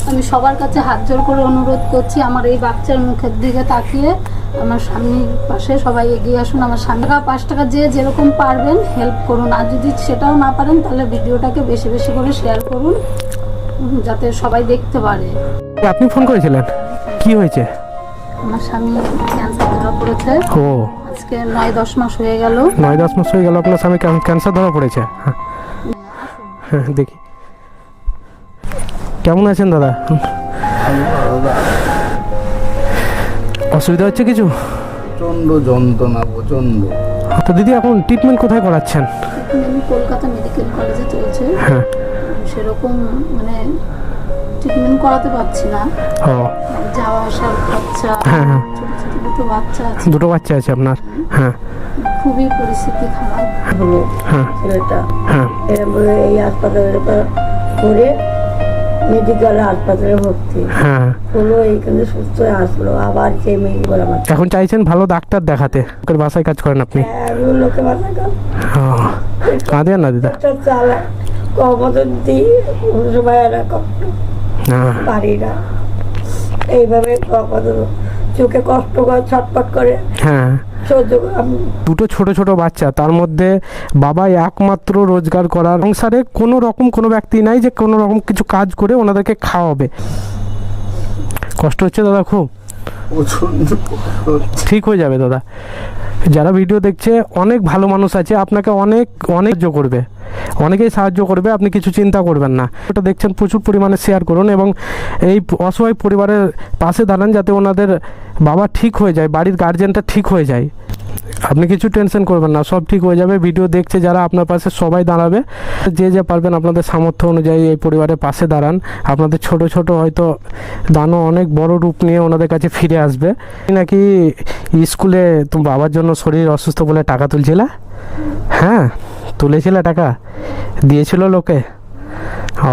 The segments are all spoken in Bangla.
আমি সবার কাছে হাত জোর করে অনুরোধ করছি, আমার এই বাচ্চার মুখের দিকে তাকিয়ে আমার স্বামীর পাশে সবাই এগিয়ে আসুন। আমার স্বামী 5 টাকা যে যেরকম পারবেন হেল্প করুন, আর যদি সেটাও না পারেন তাহলে ভিডিওটাকে বেশি বেশি করে শেয়ার করুন যাতে সবাই দেখতে পারে। আপনি ফোন করেছিলেন, কি হয়েছে? আমার স্বামী ক্যান্সার ধরা পড়েছে। ও, আজকে 9-10 মাস হয়ে গেল। 9-10 মাস হয়ে গেল আপনার স্বামী ক্যান্সার ধরা পড়েছে? হ্যাঁ, দেখি কেমন আছেন দাদা? অসুবিধা হচ্ছে কিছু? প্রচণ্ড যন্ত্রণা, প্রচণ্ড। তো দিদি এখন ট্রিটমেন্ট কোথায় করাচ্ছেন? কলকাতা মেডিকেল কলেজে চলছে। হ্যাঁ, সেরকম মানে ট্রিটমেন্ট করাতে পারছি না। ও, যাওয়া আসার খরচা, হ্যাঁ হ্যাঁ, ছোট ছোট দুটো বাচ্চা আছে। দুটো বাচ্চা আছে আপনার? হ্যাঁ খুবই পরিস্থিতি খারাপ হলো হ্যাঁ ছেলেটা। হ্যাঁ। এরপরে এই হাসপাতালে করে মেডিকেল হাসপাতালে ভর্তি হ্যাঁ, হলো, এইখানে সুস্থ হয়ে আসলো, আবার সেই মেডিকেল আমার এখন চাইছেন ভালো ডাক্তার দেখাতে? লোকের বাসায় কাজ করেন আপনি? লোকে মাথা ও, কাঁদেন না দিদা? চালা কমতন দিই, কোনো সময় এরা কষ্ট হ্যাঁ পারি না, এইভাবে কত চোখে কষ্ট করে ছটফট করে হ্যাঁ। সহ্য করে আমি। দুটো ছোট ছোট বাচ্চা, তার মধ্যে বাবা একমাত্র রোজগার করার সংসারে কোনো রকম কোনো ব্যক্তি নাই যে কোনো রকম কিছু কাজ করে ওনাদেরকে খাওয়াবে। কষ্ট হচ্ছে দাদা খুব? প্রচণ্ড কষ্ট হচ্ছে। ঠিক হয়ে যাবে দাদা। যারা ভিডিও দেখছে অনেক ভালো মানুষ আছে, আপনাকে অনেক অনেক সাহায্য করবে, অনেকেই সাহায্য করবে, আপনি কিছু চিন্তা করবেন না। ওটা দেখছেন প্রচুর পরিমাণে শেয়ার করুন এবং এই অসহায় পরিবারের পাশে দাঁড়ান যাতে ওনাদের বাবা ঠিক হয়ে যায়, বাড়ির গার্জেনটা ঠিক হয়ে যায়। আপনি কিছু টেনশন করবেন না, সব ঠিক হয়ে যাবে। ভিডিও দেখছে যারা আপনার পাশে সবাই দাঁড়াবে, যে যে পারবেন আপনাদের সামর্থ্য অনুযায়ী এই পরিবারের পাশে দাঁড়ান। আপনাদের ছোট ছোট হয়তো দানও অনেক বড় রূপ নিয়ে ওনাদের কাছে ফিরে আসবে। নাকি স্কুলে তুমি বাবার জন্য শরীর অসুস্থ বলে টাকা তুলছিলে? হ্যাঁ, তুলেছিলে টাকা, দিয়েছিল লোকে? ও,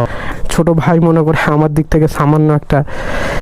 ছোট ভাই মনে করে আমার দিক থেকে সামান্য একটা